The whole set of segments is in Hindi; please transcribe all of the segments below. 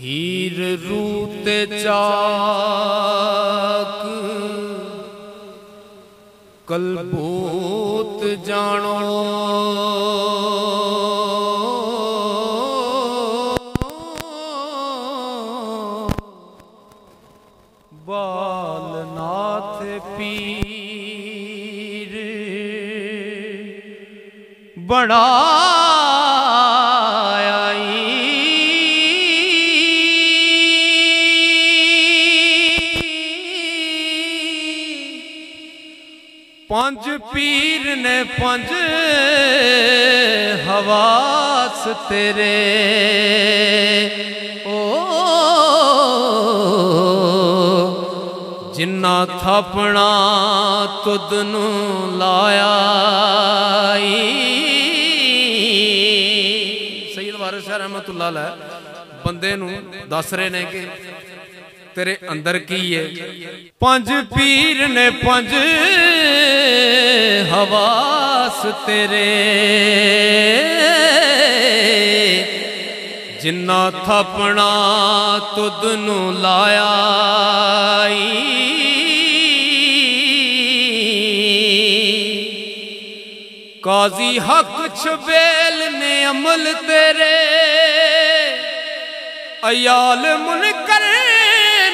हीर रूते चाक कलबूत जानो बालनाथ पीर बड़ा पंज पीर ने पंज हवास तेरे ओ जिन्ना थापना तुद नू लाया सैयद वारिस शाह रहमतुल्लाह अलैह बंदे नू दस रहे ने कि तेरे अंदर की है। पंज पीर ने पंज हवास तेरे जिन्ना थापना तुद नू लाया काजी हक छबेल ने अमल तेरे अयाल मुनकर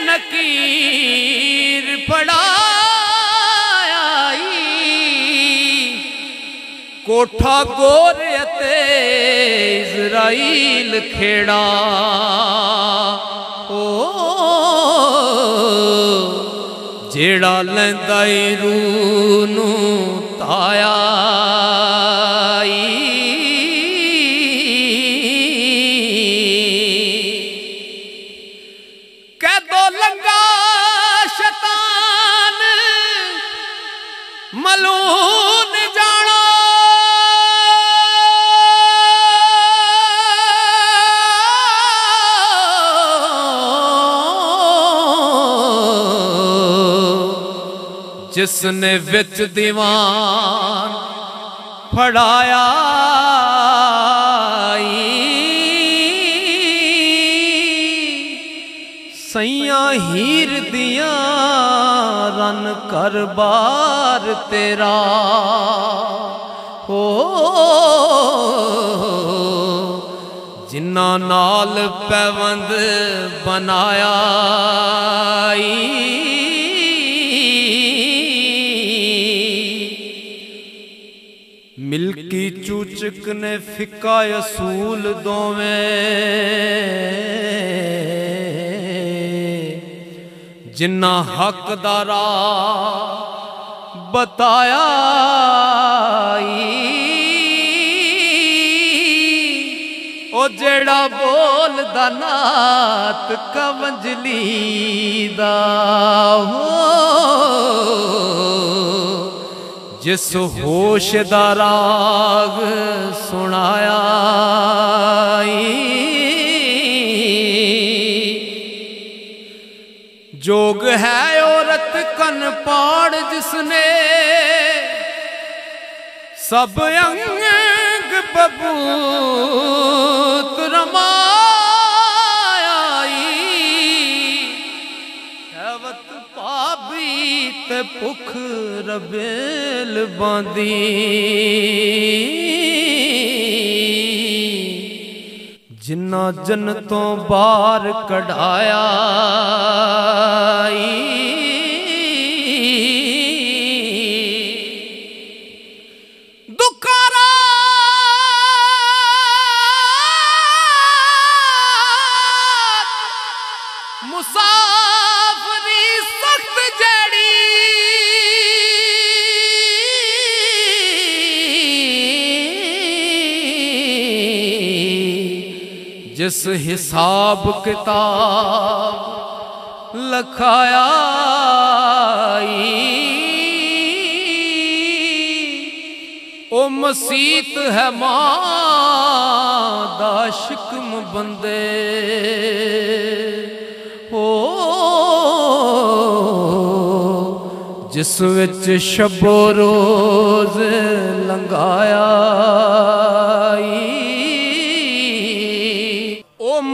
नकीर पढ़ाया कोठा गोरे ते इज़राइल खेड़ा ओ जेड़ा लैंदा रूह नू ताया मलून जानो जिसने विच दीवान फड़ाया सैया हीर दिया रन कर बार तेरा हो जिन्ना नाल पैवंद बनाया मिल्की चूचक ने फिका असूल दोवें जिन्ना हकदारा बताया ओ जेड़ा बोल दा नात कवंजली दा हो जिस होश दा राग सुनाया जोग है औरत कन पाड़ जिसने सब अंग बबूत रमाया हैवत पाबी ते भुख रबेल बांदी जिन्ना जन्नतों बार कढ़ाया दुकारा मुसाफरी सख्त जड़ी जिस हिसाब किताब लखाया ओ मसीत है मां दा शिकम बंदे हो जिस विच शबो रोज लंघाया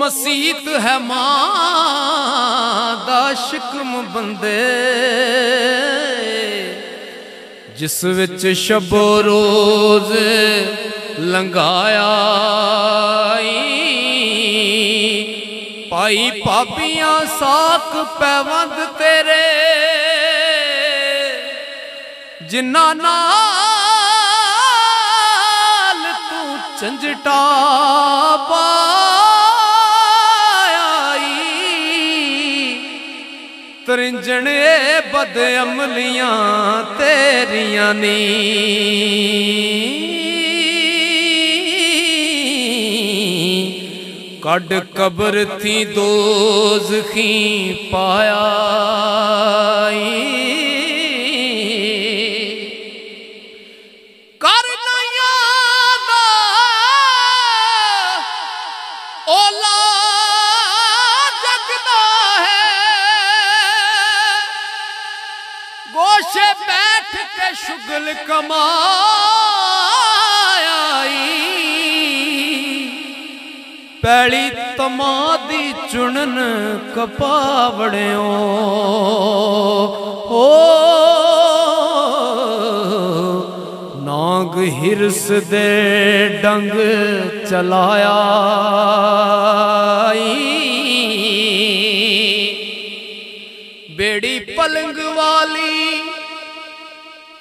मसीत है मां दा शिकम बंदे जिस विच शबो रोज लंघाया पाई पापियां साक पैवंद तेरे जिन्ना नाल तू झंझटा पाई तरिंजने बद अमलियां तेरियां नी कड कबर थी दोज़खी पाया कर नयादा ओला जगदा है गोशे बैठ के शुगल कमाई पैली तमादी चुनन कपावड़ियों हो नाग हिरस दे डंग चलाया बेड़ी पलंग वाली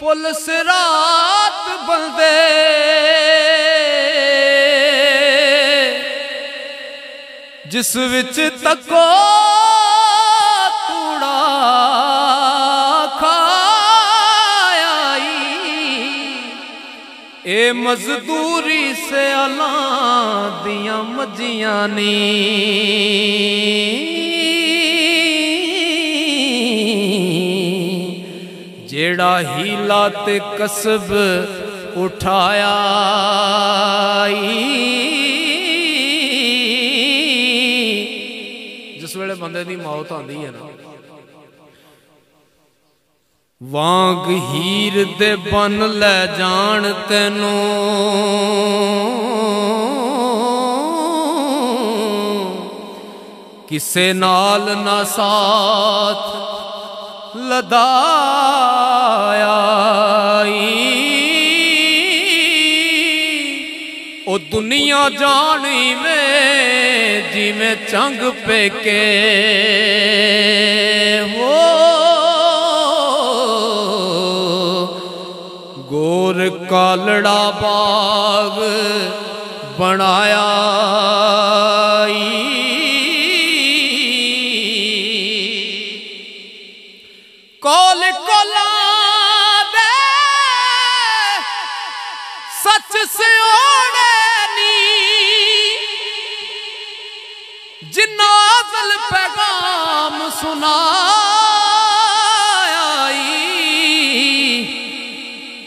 पुलिस रात बंदे जिस विच तको तूड़ा खाई ए मजदूरी से अला दियां मजियां नी जेड़ा हीला ते कसब उठाया जिस वेले बंदे दी मौत आंदी है ना वांग हीर दे बन ले जान तेनू किसे नाल ना साथ लदाया ओ दुनिया जानी में जिमें चंग पेके हो गोर कालड़ा बाग बनाया कोल कोला दे सच से जिन्ना असल पैगाम सुनाई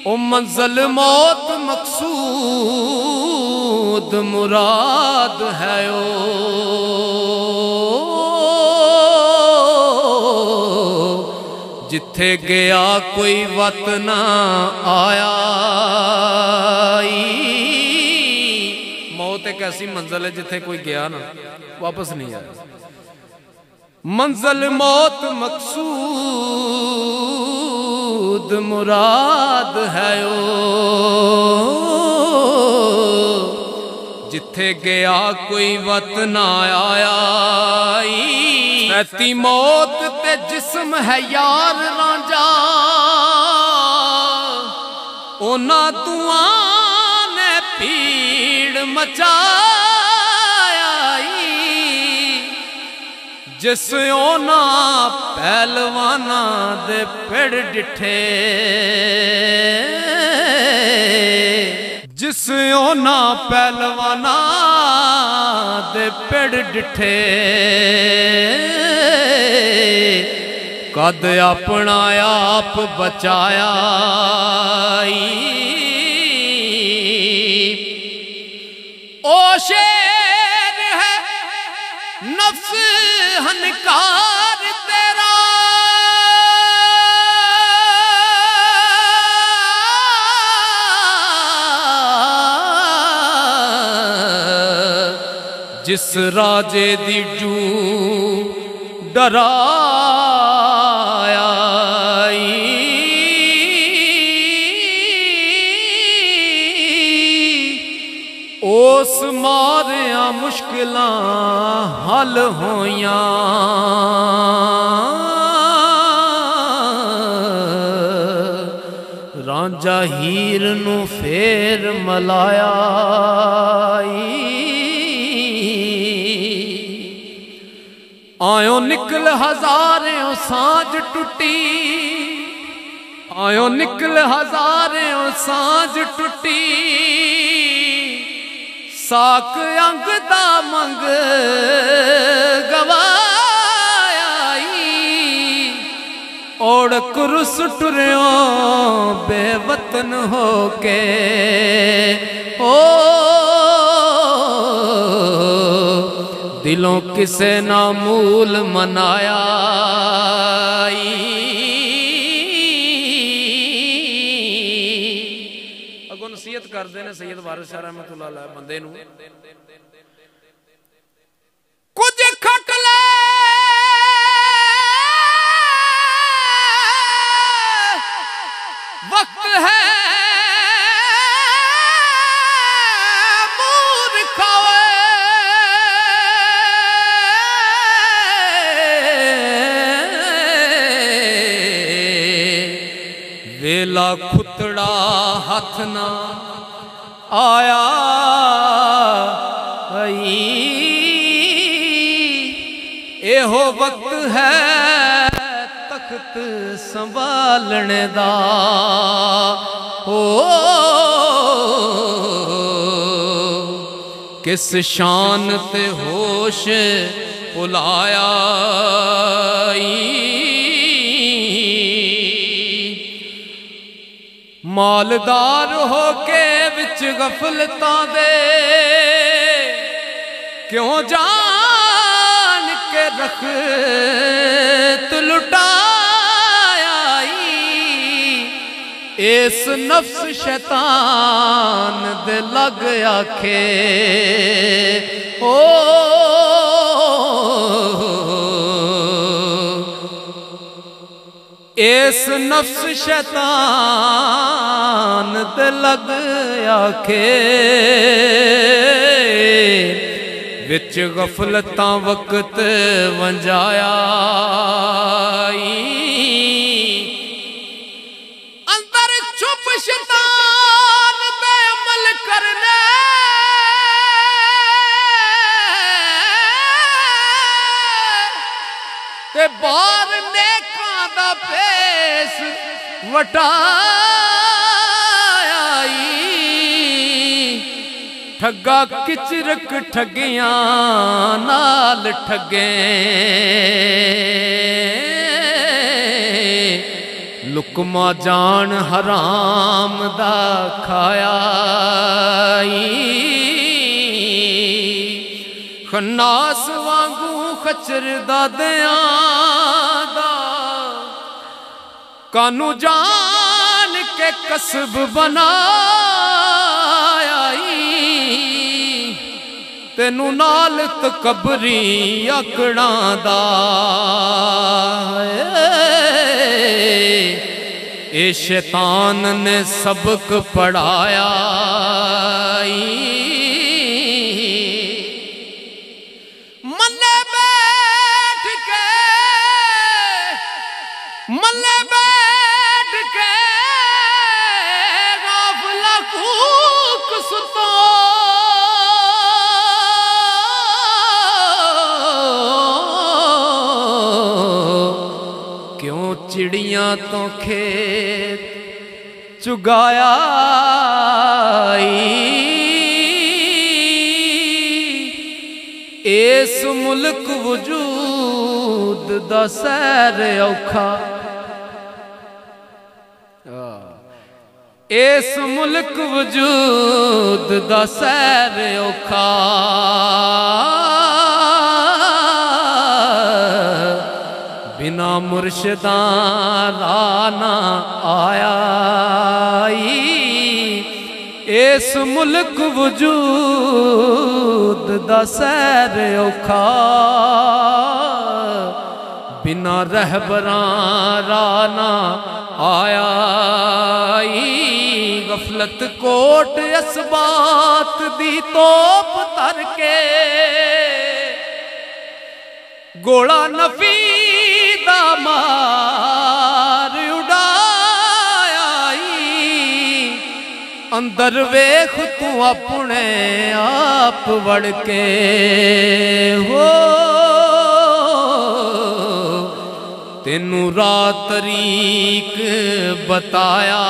ओ मंजिल मौत मकसूद मुराद है ओ जिथे गया कोई वत ना आया मौत एक ऐसी मंजिल है जिथे कोई गया ना वापस नहीं आया मंजिल मौत मकसूद मुराद है ओ जिथे गया कोई वत ना आया ऐती मौत ते जिस्म है यार रांझा ओना दुआ ने पीड़ मचाया जिस ओना पहलवाना दे पेड़ डिठे जिस ओना पहलवाना दे पेड़ डिठे कद अपना आप बचाया ओ शेर है नफ्स हनकार तेरा जिस राजे दी जू डराया उस मारिया मुश्किलां हल होइयां रांझा हीर नू फेर मलाया आयो निकल हजारों सांझ टुटी आयो निकल हजारों सांझ टुटी साक अंग दा मंग गवाई ओड़ कुरुस टुरियो बेवतन होके ओ दिलों किसे ना मूल मनाया अगों नसीहत करते हैं सैयद वारिस शाह रहमतुल्लाह अलैह बंदे नू कुछ खट ले वक्त है वेला खुतड़ा हथ ना आया एहो वक्त है तख्त संभालने दा हो किस शान ते होश भुलाया मालदार होके विच गफलतां दे क्यों जान के रख तू लुटाया इस नफ्स शैतान दे लग आखे ओ इस नफ्स शैतान ते लग आखे विच गफलतां वक्त वंजाया अंदर छुप शैतान ते अमल करने ते बार नेकां दा पेश वटाया ठगा किचरक ठगियां नाल ठगे लुकमा जान हराम दा खाया खन्नास वांगू खचर दादियां दा कानू जान के कसब बनाया तेनू नाल तकबरी आकड़ा दा ए शैतान ने सबक पढ़ाया मन्ने बैठ के गाफला कूक सुतो क्यों चिड़ियां तो खेत चुगाया इस मुल्क वजूद दा सैर औखा इस मुल्क वजूद दा सैर औखा बिना मुर्शिदा राना आया इस मुल्क वजूद दा सैर औखा बिना रहबरां राना आया गफलत कोट इस बात दी तोप तर के गोला नफी दा मार उड़ाया अंदर वेख तू अपने आप वड़ के हो तेनू रात तरीक बताया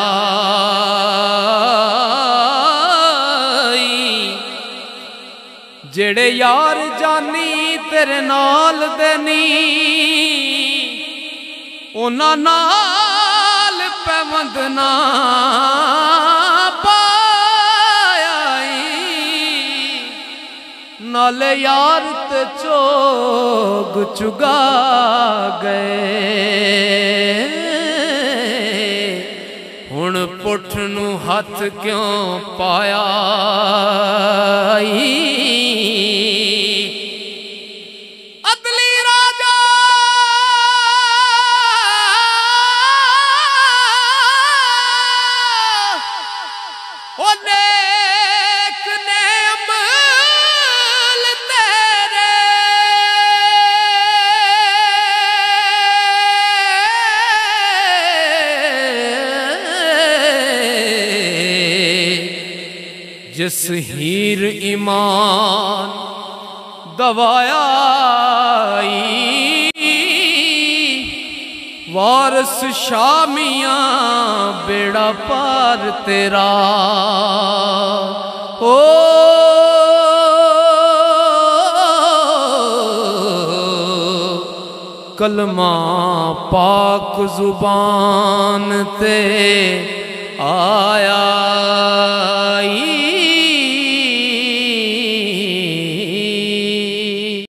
जेड़े यार जानी तेरे नाल देनी उन्हां नाल पैवंद ना पाया नाले यार ते चोग चुगा गए हुण पुठ नू हथ क्यों पाया अदली राजा ओ नेक ने अमल तेरे जिस हीर ईमान दवाया वारस शामियां बेड़ा पार तेरा ओ कलमा पाक जुबान ते आया।